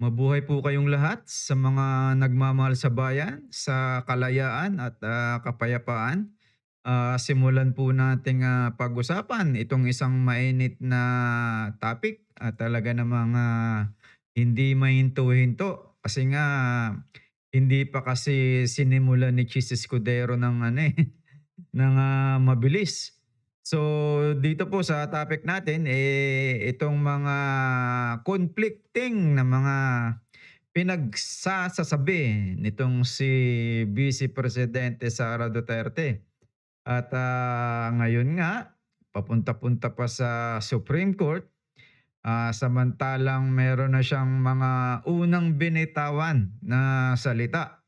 Mabuhay po kayong lahat sa mga nagmamahal sa bayan, sa kalayaan at kapayapaan. Simulan po nating pag-usapan itong isang mainit na topic at talaga namang hindi mahinto-hinto kasi nga hindi pa kasi sinimulan ni Chis Escudero ng ano eh, ng mabilis. So dito po sa topic natin itong mga conflicting na mga pinagsasasabi nitong si Vice Presidente Sara Duterte. At ngayon nga papunta-punta pa sa Supreme Court, samantalang meron na siyang mga unang binitawan na salita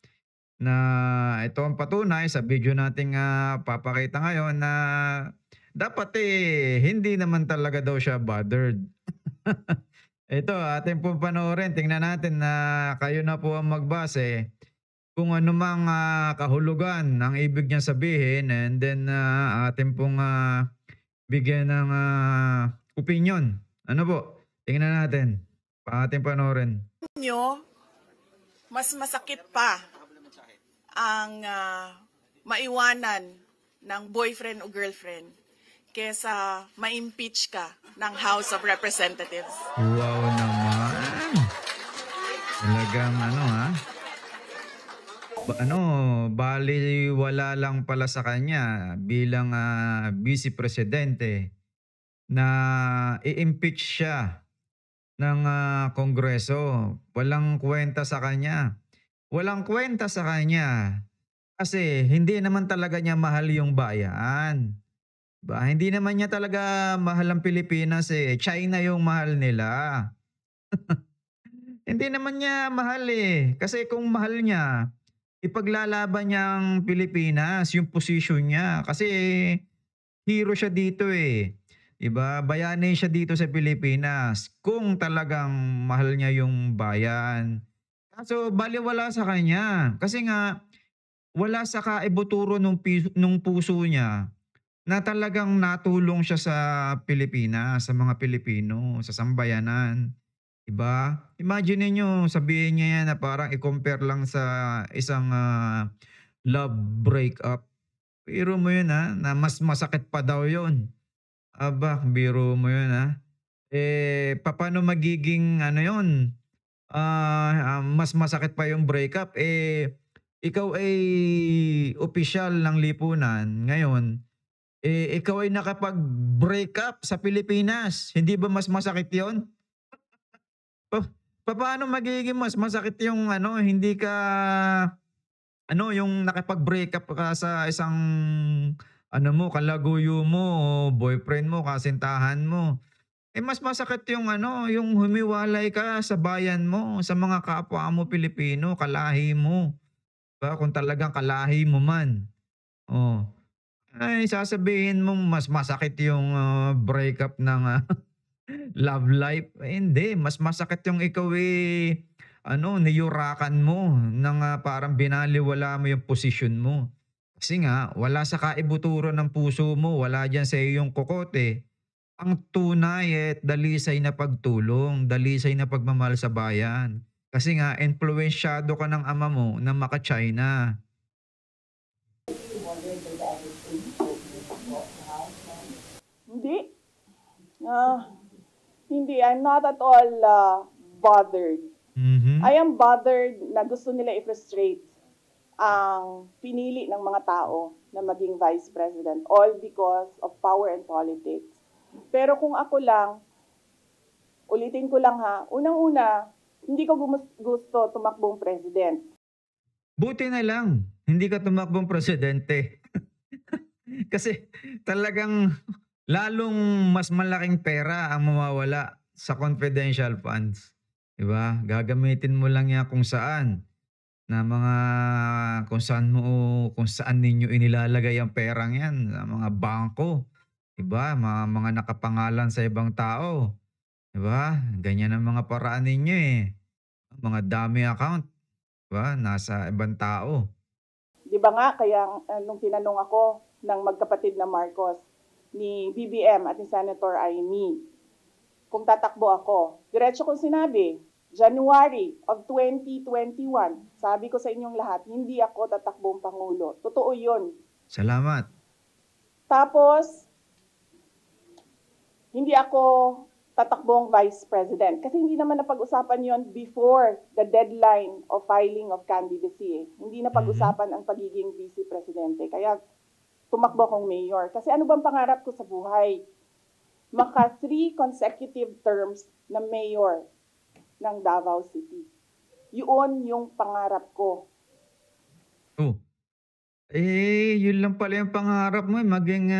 na ito ang patunay sa video nating papakita ngayon na dapat hindi naman talaga daw siya bothered. Ito, atin pong panoorin. Tingnan natin na kayo na po ang magbase kung ano mang kahulugan ang ibig niya sabihin, and then atin pong bigyan ng opinyon. Ano po? Tingnan natin. Ating panoorin. Nyo, mas masakit pa ang maiwanan ng boyfriend o girlfriend kesa ma-impeach ka ng House of Representatives. Wow naman. Talagang baliwala lang pala sa kanya bilang vice presidente na i-impeach siya ng Kongreso. Walang kwenta sa kanya. Walang kwenta sa kanya kasi hindi naman talaga niya mahal yung bayan. Ba, hindi naman niya talaga mahal ang Pilipinas China yung mahal nila. Hindi naman niya mahal Kasi kung mahal niya, ipaglalaban niya ang Pilipinas, yung posisyon niya. Kasi hero siya dito 'Di ba? Bayani siya dito sa Pilipinas kung talagang mahal niya yung bayan. Kaso balewala sa kanya kasi nga wala sa kaibuturo nung puso niya na talagang natulong siya sa Pilipinas, sa mga Pilipino, sa sambayanan, 'di ba? Imagine niyo sabihin niya yan na parang i-compare lang sa isang love breakup. Biro mo yun na mas masakit pa daw yun. Aba, biro mo yun papaano magiging ano yun, mas masakit pa yung breakup, ikaw ay opisyal ng lipunan ngayon, ikaw ay nakapag-break up sa Pilipinas, hindi ba mas masakit yun? Pa papaano magiging mas masakit yung hindi ka yung nakipag-breakup ka sa isang kalaguyo mo o boyfriend mo, kasintahan mo. Mas masakit yung yung humiwalay ka sa bayan mo, sa mga kapwa mo Pilipino, kalahi mo, 'di ba, kung talagang kalahi mo man. Oh, ay sasabihin mong mas masakit yung breakup ng love life, hindi. Mas masakit yung ikaw niyurakan mo ng parang binalewala mo yung posisyon mo. Kasi nga, wala sa kaibuturo ng puso mo, wala diyan sa iyong kokote ang tunay at dalisay na pagtulong, dalisay na pagmamahal sa bayan. Kasi nga, influensyado ka ng ama mo na maka-China. Hindi. Ah, hindi. I'm not at all bothered. Mhm. I am bothered na gusto nila i-frustrate ang pinili ng mga tao na maging vice president, all because of power and politics. Pero kung ako lang, ulitin ko lang ha, unang-una, hindi ko gusto tumakbong president. Buti na lang, hindi ka tumakbong presidente. Kasi talagang lalong mas malaking pera ang mawawala sa confidential funds. 'Di ba? Gagamitin mo lang 'yan na mga kung saan ninyo inilalagay ang perang 'yan, sa mga bangko, 'di ba? Mga nakapangalan sa ibang tao, 'di ba? Ganyan ang mga paraan ninyo mga dummy account, 'di ba? Nasa ibang tao. Di ba nga, kaya nung tinanong ako ng magkapatid na Marcos, ni BBM at ni Senator Amy, kung tatakbo ako, diretso kong sinabi, January of 2021, sabi ko sa inyong lahat, hindi ako tatakbong Pangulo. Totoo yun. Salamat. Tapos, hindi ako tatakbong Vice President. Kasi hindi naman napag-usapan yon before the deadline of filing of candidacy. Hindi Mhm. napag-usapan ang pagiging Vice Presidente. Kaya tumakbo akong mayor. Kasi ano bang pangarap ko sa buhay? Maka 3 consecutive terms na mayor ng Davao City. Yun yung pangarap ko. Oh, yun lang pala yung pangarap mo, maging,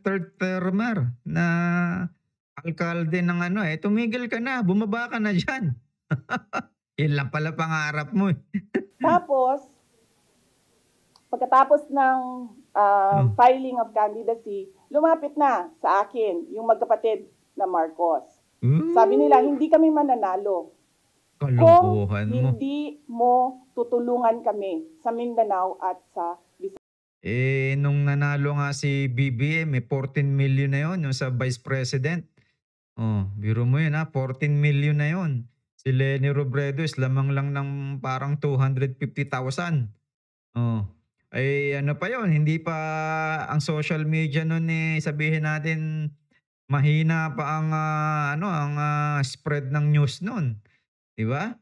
third termer na alkalde ng ano, tumigil ka na, bumaba ka na diyan. Yun lang pala pangarap mo, eh. Tapos, pagkatapos ng Oh, filing of candidacy, lumapit na sa akin yung magkapatid na Marcos. Sabi nila, hindi kami mananalo kung kalokohan mo. hindi mo tutulungan kami sa Mindanao at sa Visayas. Nung nanalo nga si BBM, 14 million na yun, yung sa Vice President. Oh, biro mo yun, 14 million na yun. Si Leni Robredo is lamang lang ng parang 250,000. Oh, ano pa yun, hindi pa ang social media nun, sabihin natin mahina pa ang, spread ng news nun, 'di ba?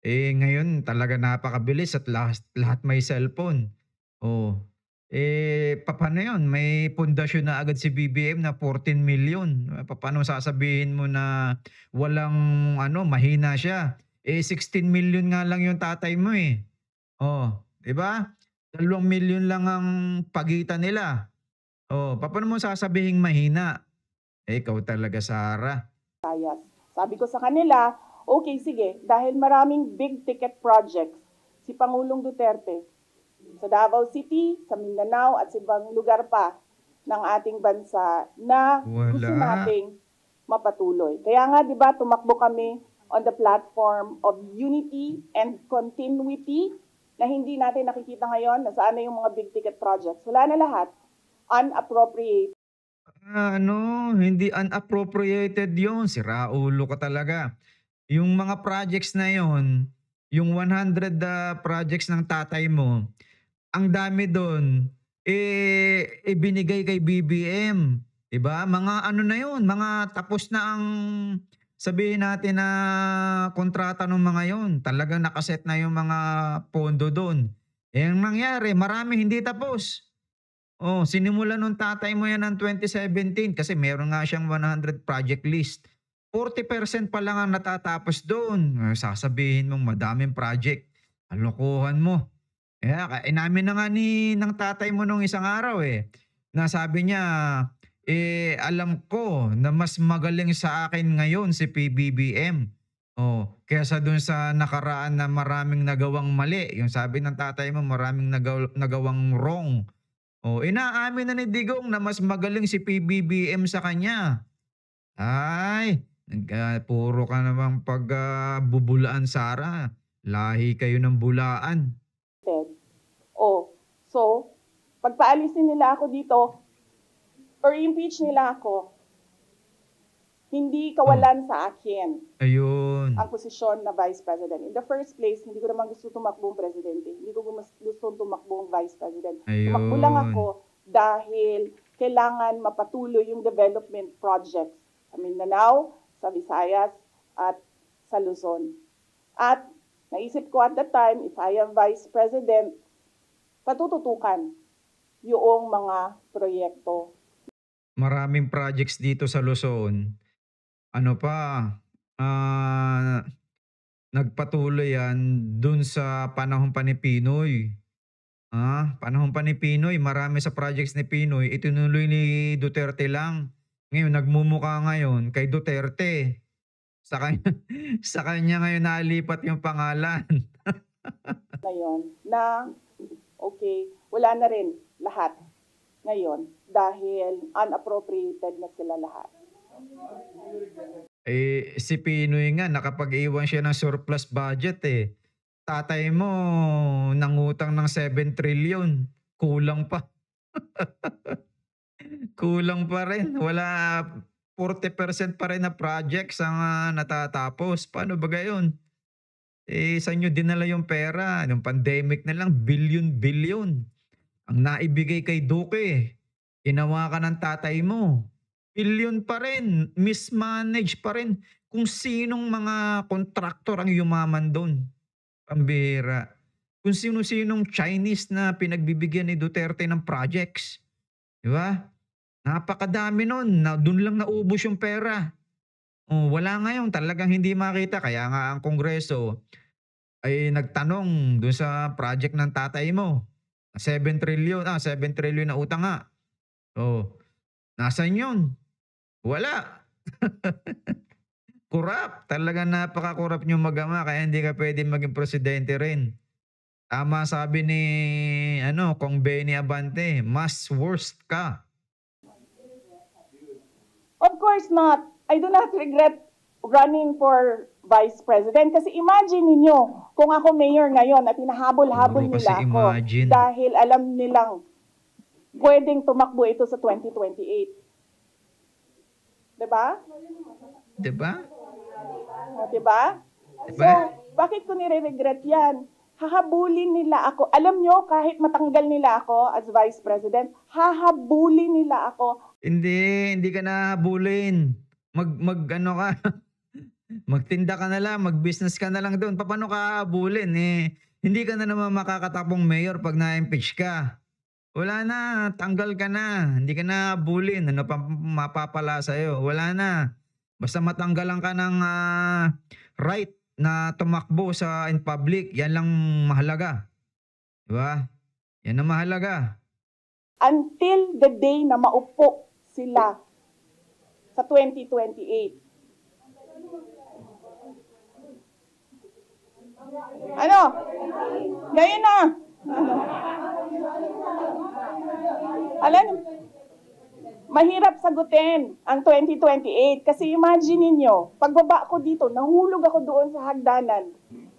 Ngayon talaga napakabilis at lahat lahat may cellphone. Oh, papaano yun, may pundasyon na agad si BBM na 14 million. Papaano sasabihin mo na walang mahina siya? 16 million nga lang yung tatay mo, eh. Oh, 'di ba? 2 milyon lang ang pagitan nila. Oh, papaano mo sasabihing mahina? Ikaw talaga, Sarah. Sabi ko sa kanila, okay, sige, dahil maraming big ticket projects si Pangulong Duterte sa Davao City, sa Mindanao at sa ibang lugar pa ng ating bansa na gusto Wala. nating mapatuloy. Kaya nga, di ba, tumakbo kami on the platform of unity and continuity na hindi natin nakikita ngayon na saan na yung mga big ticket projects. Wala na lahat. Unappropriated. Hindi unappropriated yun, siraulo ka talaga. Yung mga projects na yun, yung 100 projects ng tatay mo, ang dami dun, ibinigay kay BBM, 'di ba? Mga ano na yun, mga tapos na ang sabihin natin na kontrata nung mga yun. Talagang nakaset na yung mga pondo dun. Ang nangyari, marami hindi tapos. Oh, sinimulan nung tatay mo yan ng 2017 kasi meron nga siyang 100 project list. 40% pa lang ang natatapos doon. Sasabihin mong madaming project. Kalokohan mo. Inamin na nga ng tatay mo nung isang araw, na sabi niya, alam ko na mas magaling sa akin ngayon si PBBM. Oh, kaysa dun sa nakaraan na maraming nagawang mali. Yung sabi ng tatay mo, maraming nagawang wrong. Oh, inaamin na ni Digong na mas magaling si PBBM sa kanya. Ay, puro ka namang bubulaan, Sara. Lahi kayo ng bulaan. Oh, so, pagpaalisin nila ako dito, or impeach nila ako, hindi Oh, kawalan sa akin ang ayun. posisyon na Vice President. In the first place, hindi ko naman gusto tumakbong Presidente. Hindi ko gusto tumakbong Vice President. Tumakbo lang Ayun. ako dahil kailangan mapatuloy yung development projects sa Mindanao, sa Visayas, at sa Luzon. At naisip ko at that time, if I am Vice President, patututukan yung mga proyekto. Maraming projects dito sa Luzon. Ano pa, ah, nagpatuloy yan dun sa panahon pa ni Pinoy. Panahon pa ni Pinoy, marami sa projects ni Pinoy, itinuloy ni Duterte lang. Ngayon, nagmumukha ngayon kay Duterte. Sa kanya, sa kanya ngayon nalipat yung pangalan. Na yon na okay, wala na rin lahat ngayon dahil unappropriated na sila lahat. Si Pinoy nga, nakapag-iwan siya ng surplus budget, eh. Tatay mo, nangutang ng 7 trillion. Kulang pa. Kulang pa rin. 40% pa rin na projects ang natatapos. Paano ba gayon? Eh, saan niyo dinala yung pera? Nung pandemic na lang bilyon-bilyon ang naibigay kay Duque. Ginawa ka ng tatay mo. Bilyon pa rin, mismanage pa rin kung sinong mga kontraktor ang yumaman dun. Pambihira. Kung sino-sinong Chinese na pinagbibigyan ni Duterte ng projects, 'di ba? Napakadami nun, na dun lang naubos yung pera. Oh, wala ngayon, talagang hindi makita kaya nga ang Kongreso ay nagtanong dun sa project ng tatay mo. 7 trillion na utang nga. Oh, nasaan yun? Wala. Kurap, talagang napaka-kurap niyong mag-ama kaya hindi ka puwedeng maging presidente rin. Tama sabi ni Kong Benny Abante, mas worst ka. Of course not. I do not regret running for vice president. Kasi imagine ninyo, kung ako mayor ngayon at hinahabol-habol Puro kasi nila ako imagine, dahil alam nilang pwedeng tumakbo ito sa 2028. Diba? 'di ba? O, diba? 'Di So, ba? bakit ko nire-regret yan? Hahabulin nila ako. Alam nyo, kahit matanggal nila ako as vice president, hahabulin nila ako. Hindi ka na hahabulin. Mag-ano ka, magtinda ka na lang, mag-business ka na lang do'n. Papaano ka hahabulin, eh, hindi ka na naman makakatakbong mayor 'pag na-impeach ka. Wala na, tanggal ka na, hindi ka na hahabulin. Ano pang mapapala sa'yo, wala na. Basta matanggalan ka ng, right na tumakbo in public, 'yan lang mahalaga, 'di ba? 'Yan ang mahalaga. Until the day na maupo sila sa 2028. Ano? Ngayon na. Alam, mahirap sagutin ang 2028 kasi imagine ninyo, pagbaba ko dito, nahulog ako doon sa hagdanan.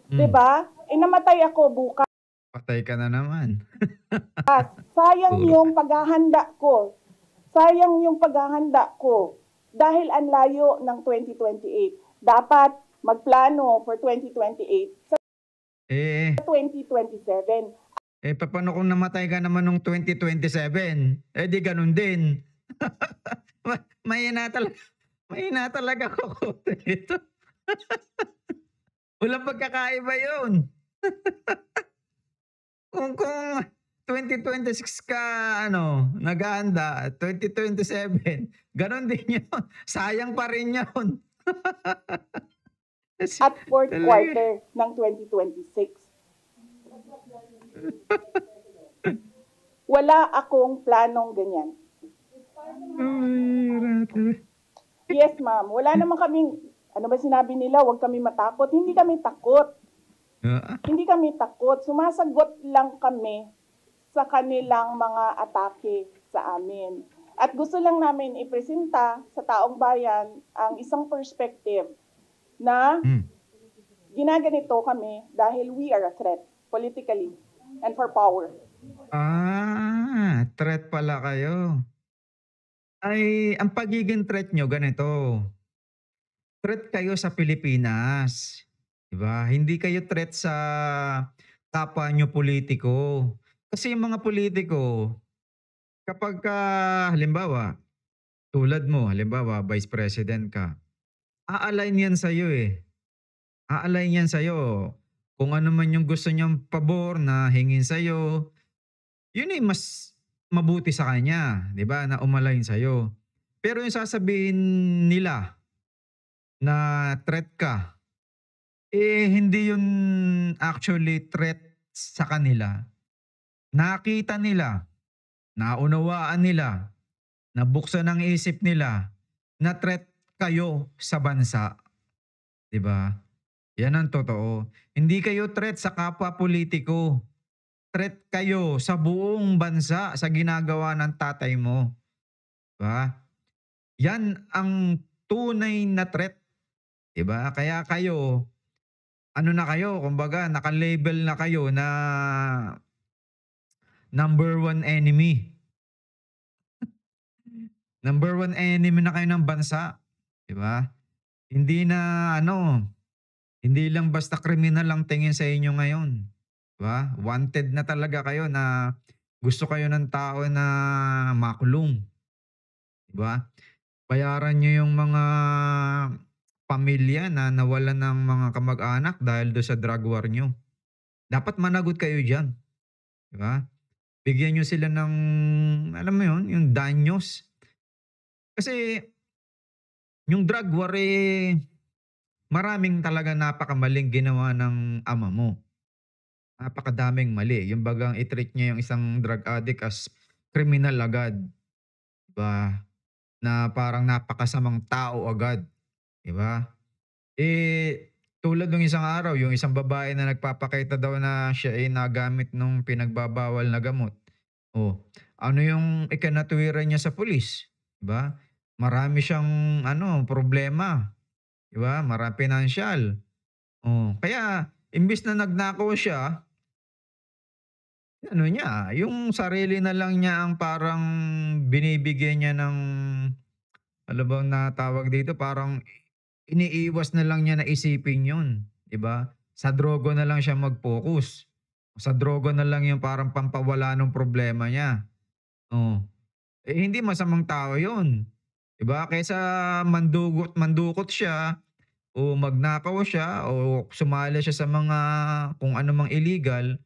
Hmm, 'Di ba? Eh namatay ako bukas. patay ka na naman. Sayang Puro yung paghahanda ko. Sayang yung paghahanda ko dahil ang layo ng 2028. Dapat magplano for 2028 sa eh, 2027. papaano kung namatay ka naman nung 2027? Eh, di gano'n din. Mahina talaga mahina talaga ako dito. Walang pagkakaiba 'yun. Kung 2026 ka naghahanda, 2027 gano'n din 'yun. Sayang pa rin 'yun. Kasi At fourth talaga quarter ng 2026. Wala akong planong ganyan. mahirap talaga. Yes, ma'am. Wala naman kaming, ano ba sinabi nila, huwag kami matakot. Hindi kami takot. Oo. Hindi kami takot. Sumasagot lang kami sa kanilang mga atake sa amin. At gusto lang namin ipresenta sa taong bayan ang isang perspective na Hmm. ginaganito kami dahil we are a threat politically and for power. Threat pala kayo. Ay, ang pagiging threat niyo ganito, threat kayo sa Pilipinas, 'di ba? Hindi kayo threat sa kapwa niyo pulitiko. Kasi yung mga pulitiko, kapagka halimbawa, tulad mo, halimbawa vice president ka, a-align 'yan sa'yo, eh. A-align 'yan sa'yo. Kung ano man yung gusto niyang pabor na hingin sa'yo, yun ay mas mabuti sa kanya, 'di ba, na umalign sa'yo. Pero yung sasabihin nila na threat ka, eh, hindi yun actually threat sa kanila. Nakita nila, naunawaan nila, nabuksan ang isip nila na threat kayo sa bansa, 'di ba? Yan ang totoo. Hindi kayo threat sa kapwa politiko. Threat kayo sa buong bansa sa ginagawa ng tatay mo, 'di ba? Yan ang tunay na threat, 'di ba? Kaya kayo, na kayo, kumbaga naka-label na kayo na number one enemy. Number one enemy na kayo ng bansa, 'di ba? Hindi na Hindi lang basta kriminal ang tingin sa inyo ngayon, 'di ba? Wanted na talaga kayo na gusto kayo ng tao na makulong, 'di ba? Bayaran niyo yung mga pamilya na nawalan ng mga kamag-anak dahil do sa drug war niyo. Dapat managot kayo diyan, 'di ba? Bigyan niyo sila ng alam mo yun, yung danyos. Kasi yung drug war, maraming talaga napakamaling ginawa ng ama mo. Napakadaming mali. Yung bagang i-treat niya yung isang drug addict as kriminal agad, 'di ba? Na parang napakasamang tao agad, 'di ba? Tulad nung isang araw, yung isang babae na nagpapakita daw na siya ay nagamit nung pinagbabawal na gamot. Oh, ano yung ikinatwiran niya sa pulis, 'di ba? Marami siyang ano, problema, 'di ba? Pinansiyal. Oh, kaya imbis na nagnakaw siya, ano niya, yung sarili na lang niya ang parang binibigyan niya ng ano bang na tawag dito, parang iniiwas na lang niya na isipin yun, 'di ba? Sa droga na lang siya mag-focus. Sa droga na lang yung parang pampawala ng problema niya, oh. Hindi masamang tao yun, 'di ba? Kaysa mandukot siya o magnakaw siya o sumali siya sa mga kung ano mang illegal,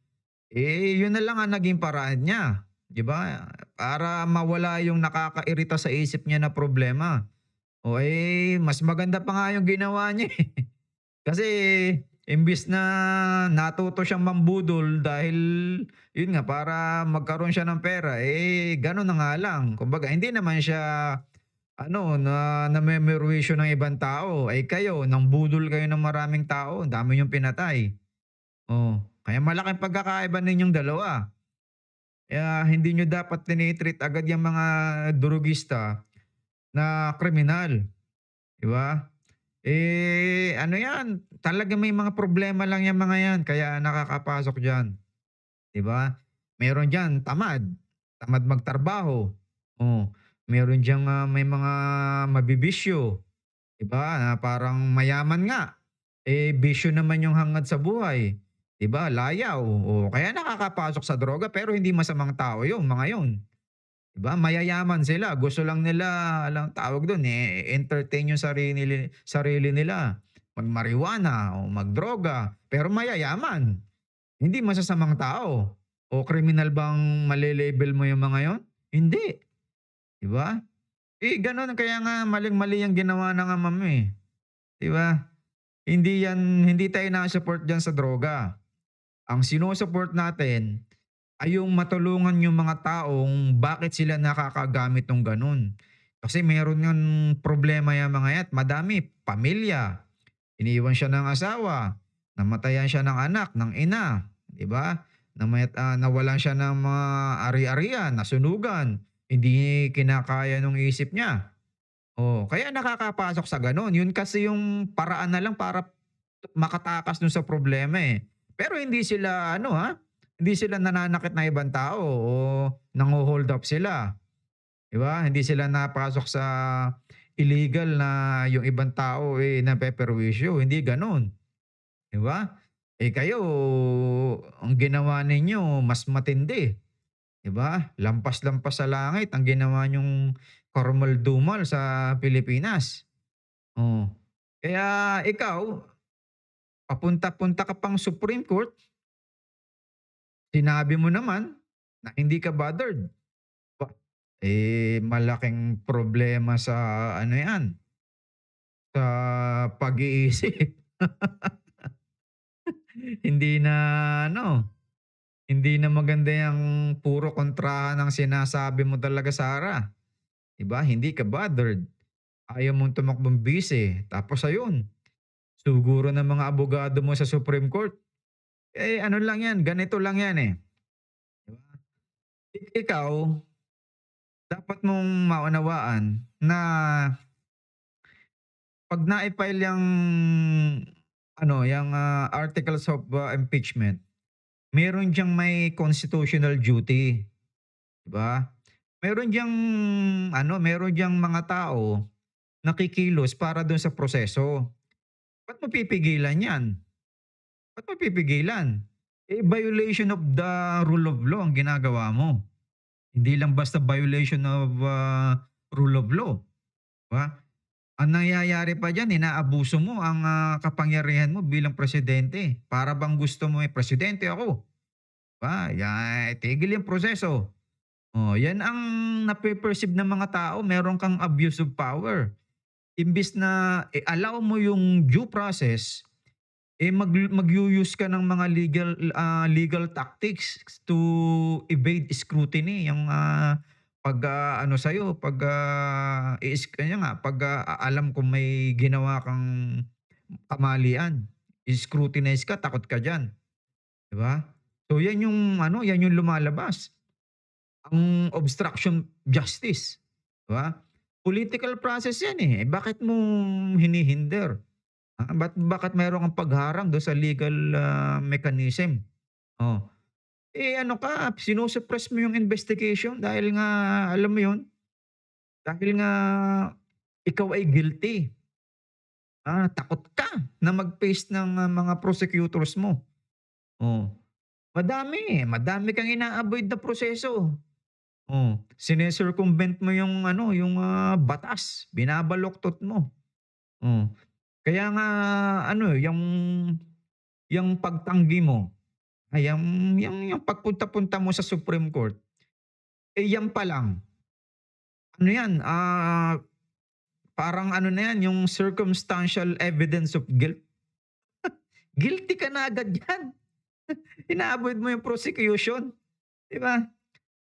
yun na lang ang naging paraan niya, 'di ba? Para mawala yung nakakairita sa isip niya na problema. Mas maganda pa nga yung ginawa niya, eh. Kasi imbis na natuto siyang mambudol dahil yun nga para magkaroon siya ng pera, gano'n na nga lang. Kumbaga hindi naman siya ano na namemerwisyo ng ibang tao, kayo nangbudol kayo ng maraming tao, ang dami niyong pinatay. Oh, kaya malaking pagkakaiba ninyong dalawa. Kaya hindi niyo dapat tini-treat agad yang mga drogista na kriminal, 'di ba? Ano 'yan, talagang may mga problema lang yang mga 'yan kaya nakakapasok diyan, 'di ba? Meron diyan tamad, tamad magtrabaho, oh. Meron diyang, may mga mabibisyo, 'di ba, na parang mayaman nga, bisyo naman yung hangad sa buhay, 'di ba, layaw, oh. Kaya nakakapasok sa droga pero hindi masamang tao yung mga yun. 'Di ba, mayayaman sila gusto lang nila anong tawag dun, entertain yung sarili nila, mag-marijuana o magdroga, pero mayayaman. Hindi masasamang tao o kriminal bang male-label mo yung mga yun? Hindi, 'di ba? Gano'n kaya nga maling-mali ang ginawa ng ama mo, 'di ba? Hindi tayo naka-support diyan sa droga. Ang sino-support natin ay yung matulungan yung mga taong bakit sila nakakagamit ng gano'n. Kasi meron ngang problema yang mga 'yan, madami, pamilya, iniwan siya ng asawa, namatayan siya ng anak, ng ina, 'di ba? Nawalan siya ng mga ari-arian, nasunugan, hindi kinakaya nung isip niya. Oh, kaya nakakapasok sa gano'n. Yun kasi yung paraan na lang para makatakas dun sa problema, eh. Pero hindi sila ano, hindi sila nananakit ng ibang tao o nangho-hold up sila, 'di ba? Hindi sila napasok sa illegal na yung ibang tao, napeperwisyo, hindi gano'n, 'di ba? Kayo ang ginawa ninyo mas matindi, 'di ba? Lampas-lampas sa langit ang ginawa niyong karumal-dumal sa Pilipinas, oh. Kaya ikaw, papunta-punta ka pang Supreme Court, sinabi mo naman na hindi ka bothered. Ba malaking problema sa ano 'yan, sa pag-iisip. Hindi na ano, hindi na maganda yang puro kontrahan ang sinasabi mo talaga, Sarah, 'di ba? Hindi ka bothered, ayaw mong tumakbong bise, tapos ayun, suguro ng mga abogado mo sa Supreme Court, ano lang 'yan, ganito lang 'yan, 'di ba? Ikaw, dapat mong maunawaan na 'pag na-i-file yang ano, yang, articles of, impeachment, meron diyang may constitutional duty, 'di ba? Meron diyang mga tao na kikilos para dun sa proseso. Ba't mo pipigilan 'yan? Ba't mo pipigilan? Eh, violation of the rule of law ang ginagawa mo. Hindi lang basta violation of, rule of law, 'di ba? Ang nangyayari pa diyan inaabuso mo ang, kapangyarihan mo bilang presidente. Para bang gusto mo, eh, presidente ako, 'di ba? Tigil yung proseso. Oh, 'yan ang nape-perceive ng mga tao, meron kang abuse of power. Imbis na i-allow mo yung due process, eh, mag-u-use ka ng mga legal tactics to evade scrutiny, yung, pag, ano sa'yo, pag, kaya nga, pag, alam kung may ginawa kang kamalian, i-scrutinize ka, takot ka diyan, 'di ba? So 'yan yung ano, 'yan yung lumalabas, ang obstruction justice, 'di ba? Political process 'yan, eh, bakit mo hinihinder? Bakit mayroon kang pagharang do sa legal, mechanism? Oh, eh, ano ka, sinu-suppress mo yung investigation dahil nga alam mo yun, dahil nga ikaw ay guilty. Takot ka na mag-face ng, mga prosecutors mo. Oh, madami kang ina-avoid na proseso. Oh, sine-circumvent mo yung ano, yung, batas, binabaluktot mo. Oh, kaya nga ano, yung pagtanggi mo, ay yang pagpunta-punta mo sa Supreme Court, eh, yan pa lang, ano yan, parang ano na yan, yung circumstantial evidence of guilt. Guilty ka na agad diyan. Ina-avoid mo yung prosecution, 'di ba?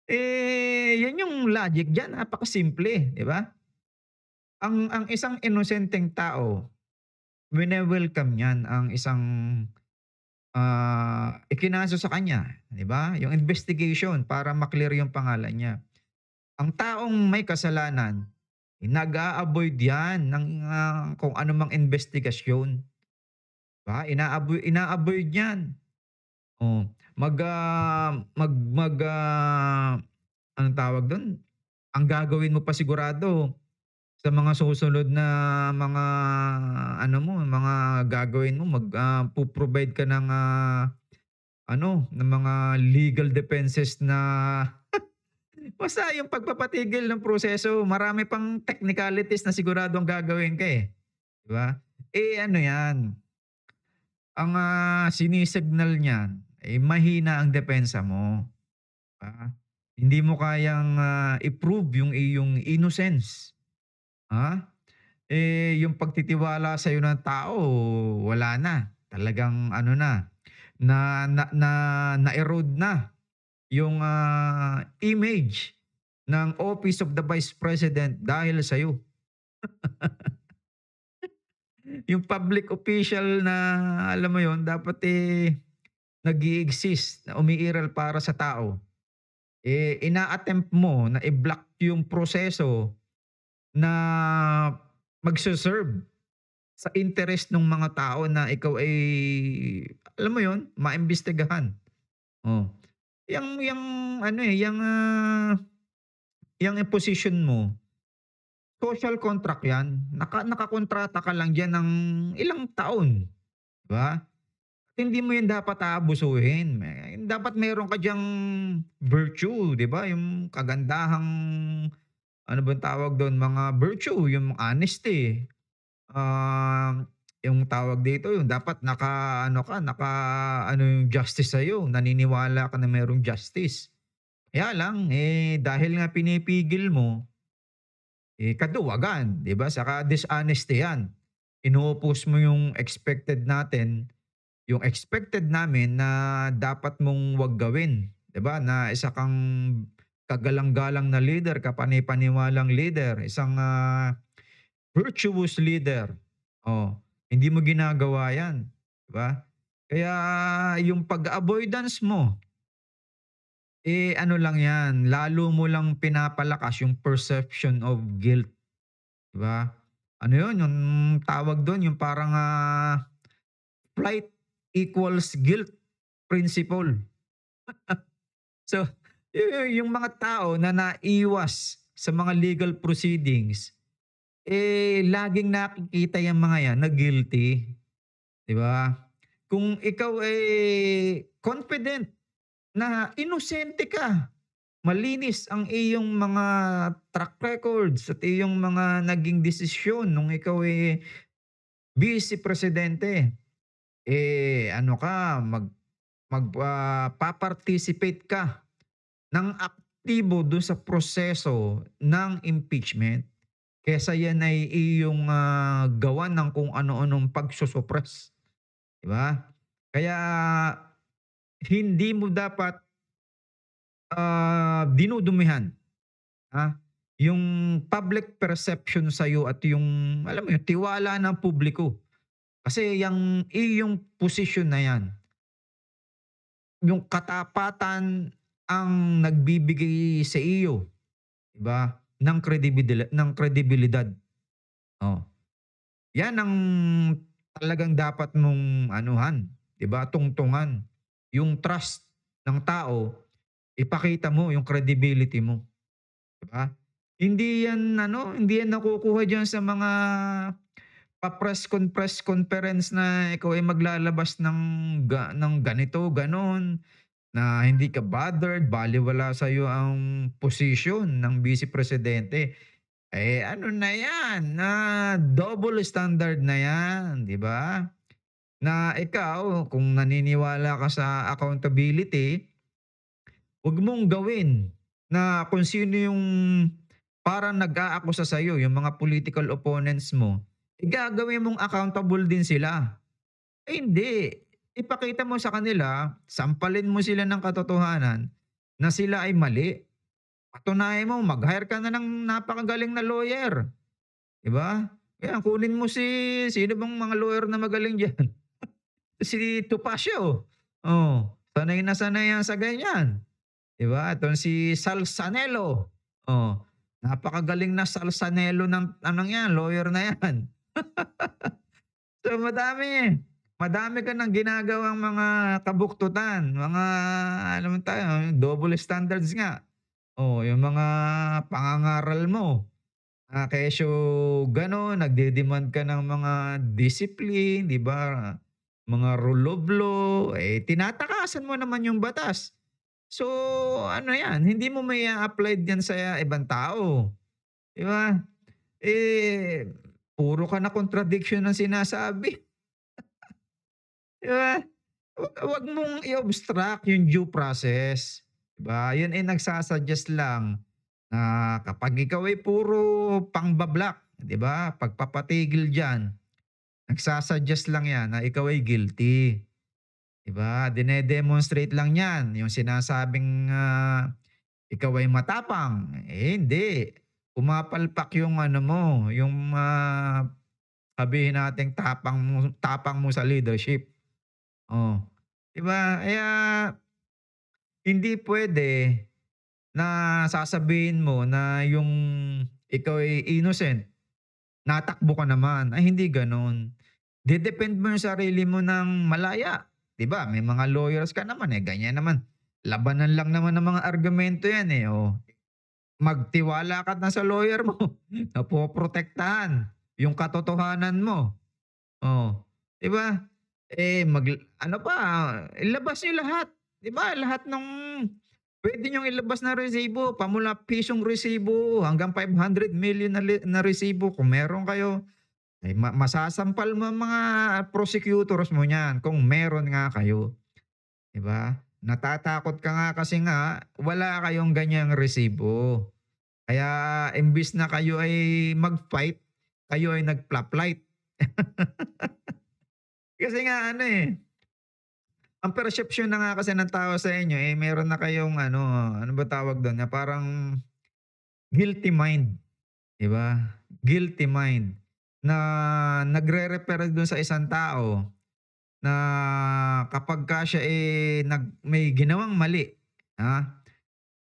Eh, yan yung logic diyan, napakasimple, 'di ba? Ang isang inosenteng tao, wine-welcome niyan ang isang, ikinaso sa kanya, 'di ba? Yung investigation para ma-clear yung pangalan niya. Ang taong may kasalanan, nag-a-avoid 'yan ng, kung anumang investigasyon, 'di ba? Ina-avoid 'yan. Oh, anong tawag dun, ang gagawin mo pa sigurado sa mga susunod na mga ano mo, mga gagawin mo, po-provide ka ng, ng mga legal defenses na basta yung pagpapatigil ng proseso, marami pang technicalities na siguradong gagawin ka, eh, 'di ba? Eh, ano 'yan, ang, sinisignal niyan, eh, mahina ang depensa mo, 'di ba? Hindi mo kayang, i-prove yung iyong innocence, ha? Eh, yung pagtitiwala sa'yo ng tao wala na, talagang ano na na-erode na yung, image ng Office of the Vice President dahil sa'yo. Yung public official na alam mo yon dapat, eh, nag-i-exist na umiiral para sa tao, eh, ina-attempt mo na i-block yung proseso na magse-serve sa interest ng mga tao na ikaw ay alam mo yon maimbestigahan. Oh, yang ano, eh, yang position mo, social contract 'yan. Nakakontrata ka lang diyan ng ilang taon, 'di ba? Hindi mo 'yun dapat aabusuhin. Dapat meron ka diyang virtue, 'di ba? Yung kagandahang ano bang tawag do'n, mga virtue, yung honesty, yung tawag dito, yung dapat naka-ano ka, naka-ano yung justice sa'yo, naniniwala ka na merong justice. Kaya lang, eh, dahil nga pinipigil mo, eh, kaduwagan, 'di ba? Saka dishonesty 'yan. Ino-oppose mo yung expected namin na dapat mong 'wag gawin, 'di ba? Na isa kang kagalang-galang na leader, kapani-paniwalang leader, isang, virtuous leader. Oh, hindi mo ginagawa 'yan, 'di ba? Kaya yung pag-avoidance mo, eh, ano lang 'yan, lalo mo lang pinapalakas yung perception of guilt, 'di ba? Ano 'yun, yung tawag dun, yung parang, flight equals guilt principle. So, yung mga tao na naiwas sa mga legal proceedings, eh, laging nakikita yang mga 'yan na guilty. 'di ba? Kung ikaw ay confident na inosente ka, malinis ang iyong mga track records at iyong mga naging desisyon nung ikaw ay vice presidente, ano ka pa-participate ka ng aktibo dun sa proseso ng impeachment kaysa yan ay iyong, gawan ng kung ano-anong pagsusupres, 'di ba? Kaya hindi mo dapat, dinudumihan, yung public perception sa'yo at yung alam mo yun, tiwala ng publiko. Kasi yang iyong posisyon na yan, yung katapatan ang nagbibigay sa iyo, 'di ba, ng kredibilidad. Oh, 'yan ang talagang dapat mong anuhan, 'di ba, tungtungan. Yung trust ng tao, ipakita mo yung credibility mo, 'di ba? Hindi yan nakukuha diyan sa mga press conference na ikaw ay maglalabas ng ganito, gano'n. Na hindi ka bothered, balewala sa'yo ang posisyon ng Vice Presidente. Eh, ano na 'yan, na double standard na 'yan, 'di ba? Na ikaw kung naniniwala ka sa accountability, 'wag mong gawin na kung sino yung parang nag-aakusa sa'yo, yung mga political opponents mo, gagawin mong accountable din sila. Eh, hindi. Ipakita mo sa kanila, sampalin mo sila ng katotohanan na sila ay mali. Patunayan mo, mag-hire ka na ng napakagaling na lawyer, 'di ba? Kaya kunin mo sino bang mga lawyer na magaling diyan? Si Topacio, oh, sanay na yan sa ganyan, 'di ba? Itong si Salsanelo, oh, napakagaling na Salsanelo ng anong 'yan, lawyer na 'yan. So madami, madami ka ng ginagawang mga kabuktutan, mga alam mo tayo, double standards nga. Oh, yung mga pangangaral mo, kesyo gano'n nagde-demand ka ng mga discipline, 'di ba? Mga rule of law, eh, tinatakasan mo naman yung batas. So, ano 'yan, hindi mo mai-a-apply diyan sa ibang tao, 'di ba? Eh, puro ka na contradiction ang sinasabi. 'Di ba? Wag mong i-obstruct yung due process, 'di ba? Yun ay nagsa-suggest lang na kapag ikaw ay puro pangba-block, 'di ba? Pagpapatigil diyan, nagsa-suggest lang 'yan na ikaw ay guilty, 'di ba? Dine-demonstrate lang 'yan yung sinasabing, ikaw ay matapang, eh hindi. Pumapalpak yung ano mo, yung, sabihin nating tapang mo sa leadership. Oh, 'di ba? Kaya hindi puwede na sasabihin mo na yung ikaw ay innocent, natakbo ka naman. Ay hindi gano'n. Dedepend mo yung sarili mo ng malaya. 'Di ba may mga lawyers ka naman, eh, ganyan naman. Labanan lang naman ng mga argumento 'yan, eh, oh. Magtiwala ka na sa lawyer mo na poprotektahan yung katotohanan mo. Oh, 'di ba? Eh, ano pa, ilabas niyo lahat, 'di ba? Lahat ng puwede niyong ilabas na resibo, pamula pisong resibo hanggang 500 million na resibo kung meron kayo. Eh, masasampal mo ang mga prosecutors mo niyan kung meron nga kayo, 'di ba? Natatakot ka nga kasi nga wala kayong ganyang resibo. Kaya imbis na kayo ay mag-fight, kayo ay nag-flaplight. Kasi nga ano, eh, ang perception na nga kasi ng tao sa inyo, eh, meron na kayong ano, ano ba tawag dun, na parang guilty mind, 'di ba? Guilty mind na nagre-refer dun sa isang tao na kapagka siya, eh, may ginawang mali,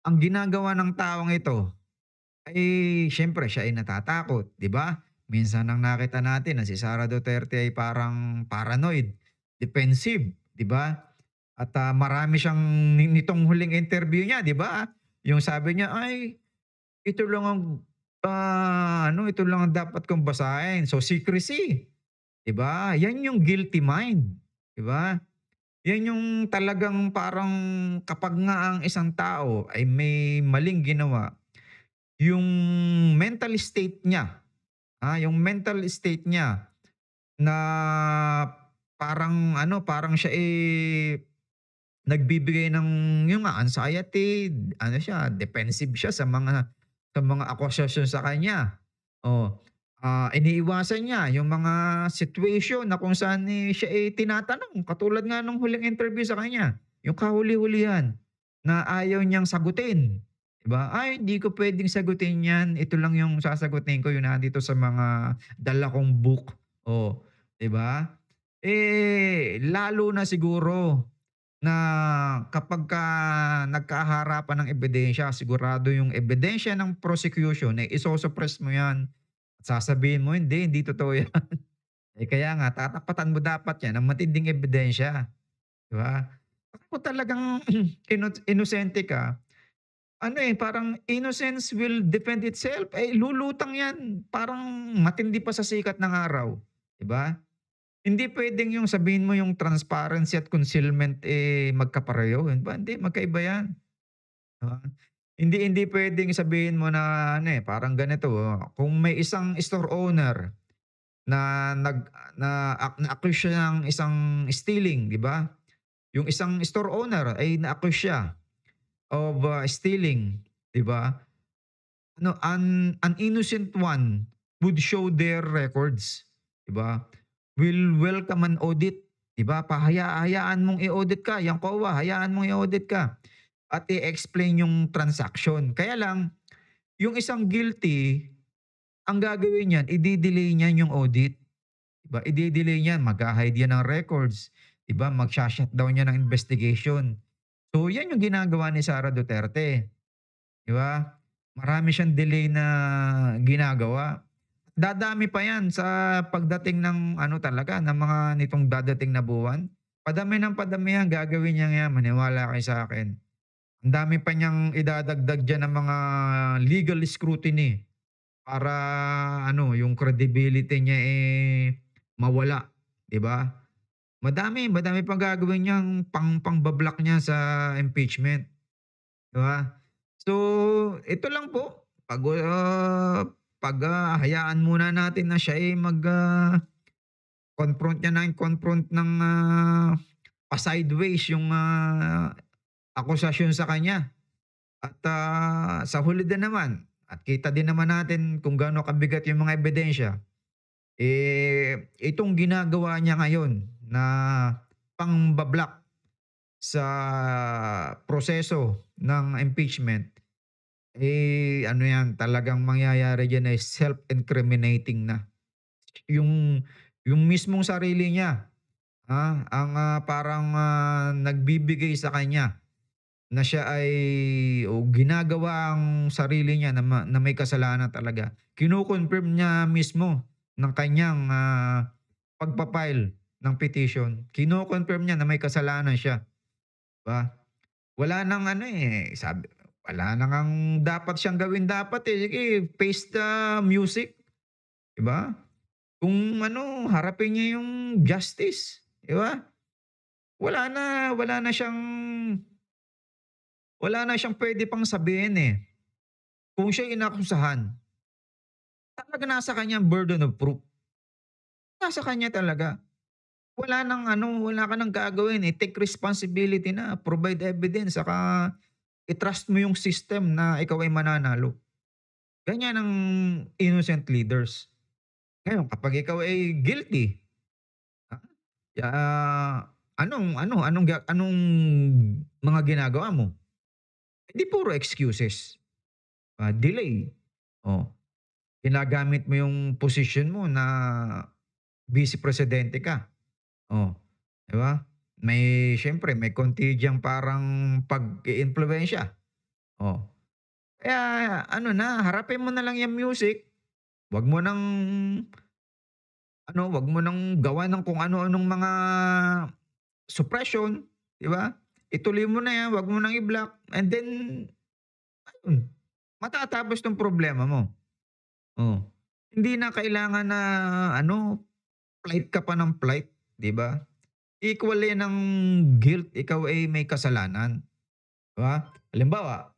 ang ginagawa ng taong ito ay siyempre siya ay natatakot, 'di ba? Minsan ang nakita natin na si Sara Duterte ay parang paranoid, defensive, 'di ba? At, marami siyang nitong huling interview niya, 'di ba? Yung sabi niya, "Ay, ito lang ang, ito lang ang dapat kong basahin." So, secrecy. 'di ba? Yan yung guilty mind, 'di ba? Yan yung talagang parang kapag nga ang isang tao ay may maling ginawa, yung mental state niya, yung mental state niya na parang ano, parang siya, nagbibigay ng yung nga anxiety, ano siya, defensive siya sa mga akusasyon sa kanya. Oh, iniiwasan niya yung mga situation na kung saan, siya, tinatanong katulad nga nung huling interview sa kanya, yung kahuli-hulihan na ayaw niyang sagutin, 'di ba? "Ay hindi ko puwedeng sagutin 'yan, ito lang yung sasagutin ko yung nandito sa mga dala kong book." Oh, 'di ba? Lalo na siguro na kapagka nagkaharapan ng ebidensya, sigurado yung ebidensya ng prosecution, iso-suppress mo 'yan at sasabihin mo, hindi totoo 'yan." Kaya nga tatapatan mo dapat 'yan ng matinding ebidensya, 'di ba? Kung talagang inosente ka, ano, parang innocence will defend itself, lulutang 'yan, parang matindi pa sa sikat ng araw, 'di ba? Hindi puwedeng yung sabihin mo yung transparency at concealment, magkapareho, 'di ba? Hindi, magkaiba 'yan, 'di ba? Hindi puwedeng sabihin mo na ano, parang ganito, kung may isang store owner na na-accuse siya ng isang stealing, 'di ba? Yung isang store owner ay na-accuse siya of, stealing, 'di ba? Ano, an innocent one would show their records, 'di ba? Will welcome an audit, 'di ba? Hayaan mong i-audit ka, yang COA, hayaan mong i-audit ka at i-explain yung transaction. Kaya lang, yung isang guilty, ang gagawin niyan, ide-delay niyan yung audit, 'di ba? Ide-delay niyan, magha-hide yan ng records, 'di ba? Magsha-shutdown yan ng investigation. So, yan yung ginagawa ni Sara Duterte, 'di ba? Marami siyang delay na ginagawa. Dadami pa 'yan sa pagdating ng ano talaga, ng mga nitong dadating na buwan. Padami ng padami 'yan, gagawin niya 'yan, maniwala kayo sa'kin. Ang dami pa niyang idadagdag diyan ng mga legal scrutiny para ano, yung credibility niya, mawala, 'di ba? Madami pang gagawin niyang pang-block niya sa impeachment, 'di ba? So, ito lang po, hayaan muna natin na siya, confront niya ng confront ng, pa-sideways yung, akusasyon sa kanya at, sa huli din naman at kita din naman natin kung gaano kabigat yung mga ebidensya, itong ginagawa niya ngayon na pang-ba-block sa proseso ng impeachment, ano 'yan, talagang mangyayari diyan ay self-incriminating na. Yung yung mismong sarili niya, ang, parang, nagbibigay sa kanya na siya ay o ginagawa ang sarili niya na may kasalanan talaga. Kino-confirm niya mismo ng kanyang, pagpa-file ng petition. Kino-confirm niya na may kasalanan siya, 'di ba? Wala ng ano, wala na ngang dapat siyang gawin dapat, sige face the music, 'di ba? Kung ano, harapin niya yung justice, 'di ba? Wala na siyang puwede pang sabihin, Kung siya'y inakusahan, talaga nasa kanya ang burden of proof. Nasa kanya talaga. Wala ng ano, wala ka ng gagawin, take responsibility na, provide evidence, saka i-trust mo yung system na ikaw ay mananalo. Ganyan ang innocent leaders. Ngayon kapag ikaw ay guilty, ah, anong mga ginagawa mo? Hindi puro excuses, delay. Oh, ginagamit mo yung posisyon mo na vice presidente ka. Oh, 'di ba? Siyempre may konti diyang parang pag-iimpluwensiya. Oh, kaya ano na, harapin mo na lang yang music. Wag mo ng wag mo ng gawan ng kung ano-anong mga suppression, 'di ba? Ituloy mo na 'yan, wag mo nang i-block and then ayun, matatapos 'tong problema mo. Oh, hindi na kailangan na ano, Flight ka pa ng flight, 'di ba? Equal 'yan ng guilt, ikaw ay may kasalanan, 'di ba? Halimbawa,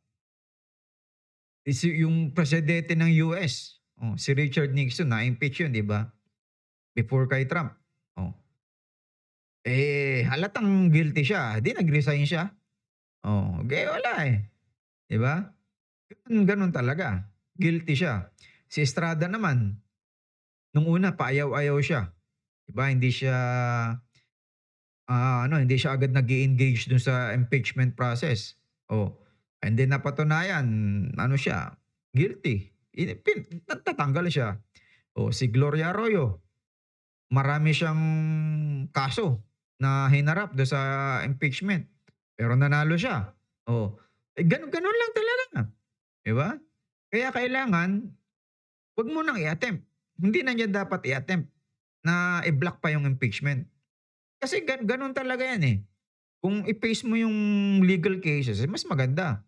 yung presidente ng US, si Richard Nixon na-impeach 'yun, 'di ba? Before kay Trump. Oh, halatang guilty siya, 'di nag-resign siya. Wala, 'di ba? Gano'n talaga, guilty siya. Si Estrada naman, nung una paayaw-ayaw siya, 'di ba? Hindi siya agad nag-e-engage dun sa impeachment process. Oh, and then napatunayan ano siya, guilty. Natatanggal siya. Si Gloria Arroyo, marami siyang kaso na hinarap dun sa impeachment, pero nanalo siya. Gano'n lang talaga, 'di ba? Kaya kailangan 'wag mo nang i-attempt. Hindi na niya dapat i-attempt na i-block pa yung impeachment. Kasi gano'n talaga 'yan, Kung i-face mo yung legal cases, mas maganda,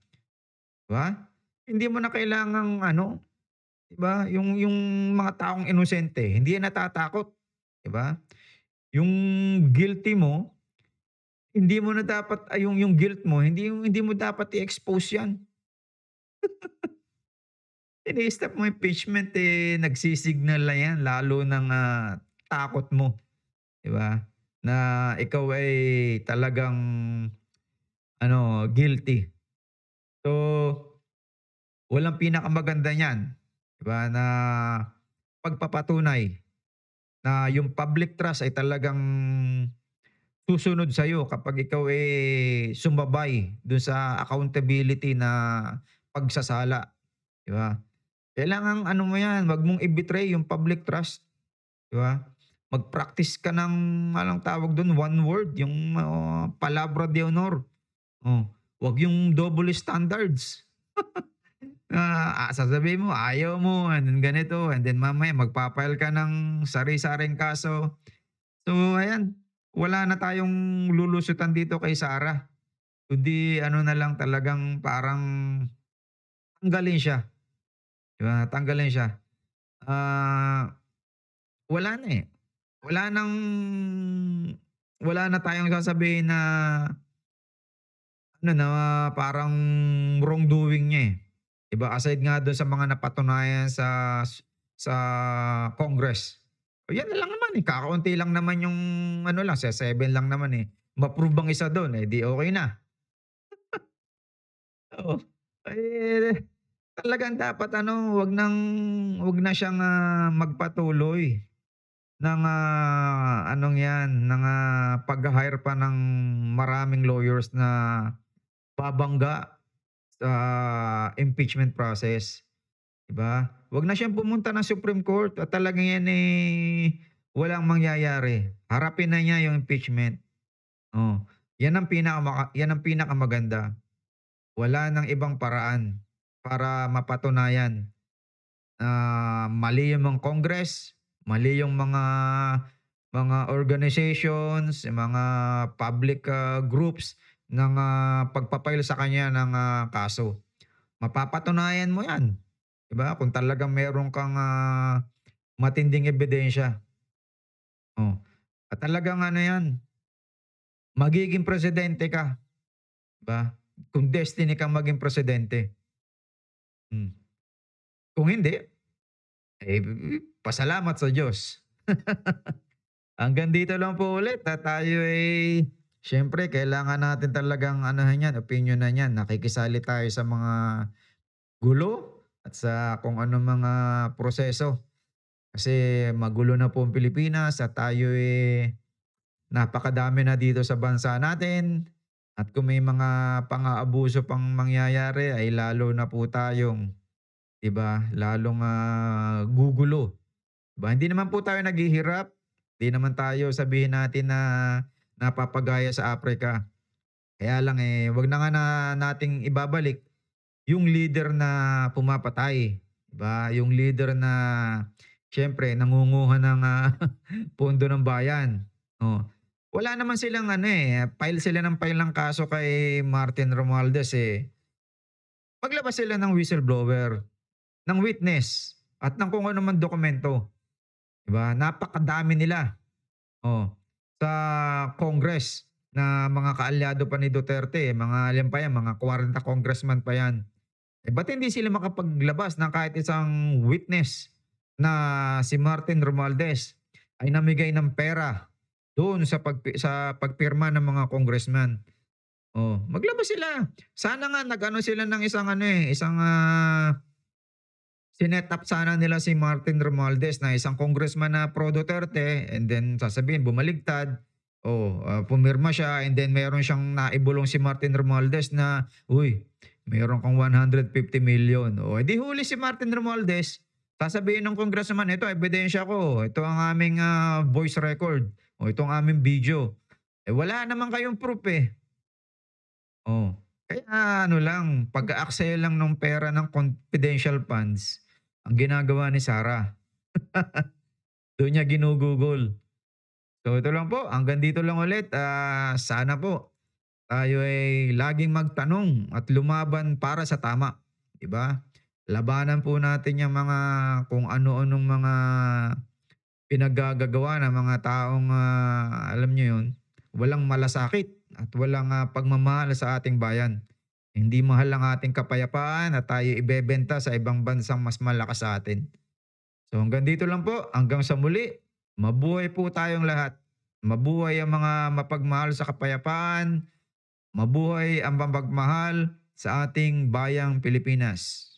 'di ba? Hindi mo na kailangang ano, 'di ba, yung mga taong inosente hindi yan natatakot, 'di ba? Yung guilty mo, hindi mo na dapat yung guilt mo hindi mo dapat i-expose yan. Ini-stop mo impeachment, nagsisignal na yan lalo ng, takot mo, 'di ba? Na ikaw ay talagang ano, guilty. So, walang pinakamaganda niyan, 'di ba, na pagpapatunay na yung public trust ay talagang susunod sa'yo kapag ikaw, sumabay dun sa accountability na pagsasala, 'di ba? Kailangang ano mo 'yan, 'wag mong i-betray yung public trust, 'di ba? Mag-practice ka ng anong tawag dun, one word, yung, palabra de honor. 'Wag yung double standards. Sasabihin mo ayaw mo and then ganito and then mamaya magpa-file ka ng sari-saring kaso. So ayan, wala na tayong lulusutan dito kay Sarah, kundi ano na lang talagang parang tanggalin siya, 'di ba? Tanggalin siya. Ah, wala na, Wala ng wala na tayong sasabihin na ano na parang wrongdoing niya, 'Di ba, aside nga dun sa mga napatunayan sa Congress. Yan na lang naman, kakaunti lang naman yung ano lang, sa 7 lang naman, Ma-prove ang isa dun, 'di okey na. Oo. Eh, talagang dapat ano, 'wag na siyang, magpatuloy ng, anong 'yan, ng, pagha-hire pa ng maraming lawyers na babangga sa impeachment process. 'Di ba? 'Wag na siyang pumunta ng Supreme Court at talagang 'yan, walang mangyayari. Harapin na niya yung impeachment. 'Yan ang pinakamaganda. Wala ng ibang paraan para mapatunayan na mali yung mga Congress, mali yung mga organizations, yung mga public, groups ng, pagpa sa kanya ng, kaso. Mapapatunayan mo 'yan, 'di ba? Kung talagang meron kang, matinding ebidensya, at talagang ano 'yan, magiging presidente ka, 'di ba? Kung destiny kang maging presidente, hmm. Kung hindi, pasalamat sa Diyos. Hanggang dito lang po ulit at tayo siyempre kailangan natin talagang anuhan 'yan, opinyonan 'yan. Nakikisali tayo sa mga gulo at sa kung ano mga proseso. Kasi magulo na po ang Pilipinas at tayo, napakadami na dito sa bansa natin at kung may mga pang-aabuso pang mangyayari ay lalo na po tayong, 'di ba, lalong, gugulo. 'Di ba, hindi naman po tayo naghihirap, hindi naman tayo sabihin natin na napapagaya sa Africa. Kaya lang, 'wag na nga nating ibabalik yung leader na pumapatay, 'di ba? Yung leader na siyempre nangunguha ng, pondo ng bayan, wala naman silang ano, file sila ng file ng kaso kay Martin Romualdez, maglabas sila ng whistleblower, ng witness, at ng kung ano man dokumento, 'di ba? Napakadami nila. Oh, sa Congress na mga kaalyado pa ni Duterte, mga ilan pa yan, mga 40 congressman pa yan. Eh, ba't hindi sila makapaglabas ng kahit isang witness na si Martin Romualdez ay namigay ng pera doon sa pagpirma ng mga congressman? Oh, maglabas sila. Sana nga nag-ano sila ng isang ano, isang, sinet up sana nila si Martin Romualdez na isang congressman na pro Duterte and then sasabihin bumaligtad, pumirma siya and then meron siyang naibulong si Martin Romualdez na, "Uy, meron kang 150 million." Oh, edi huli si Martin Romualdez. Sasabihin ng congressman, "Ito ebidensya ko. Ito ang aming, voice record. O ito ang aming video." Eh, wala naman kayong proof, eh. Oh, kaya ano lang, pag-aaksaya lang ng pera ng confidential funds, ang ginagawa ni Sarah, do'n niya ginugugol. So ito lang po, hanggang dito lang ulit, sana po tayo ay laging magtanong at lumaban para sa tama, 'di ba? Labanan po natin yung mga kung ano-anong mga pinaggagagawa ng mga taong, alam niyo 'yun, walang malasakit at walang, pagmamahal sa ating bayan. Hindi mahal ang ating kapayapaan at tayo ibebenta sa ibang bansang mas malakas sa atin. So hanggang dito lang po, hanggang sa muli, mabuhay po tayong lahat. Mabuhay ang mga mapagmahal sa kapayapaan, mabuhay ang mapagmahal sa ating bayang Pilipinas.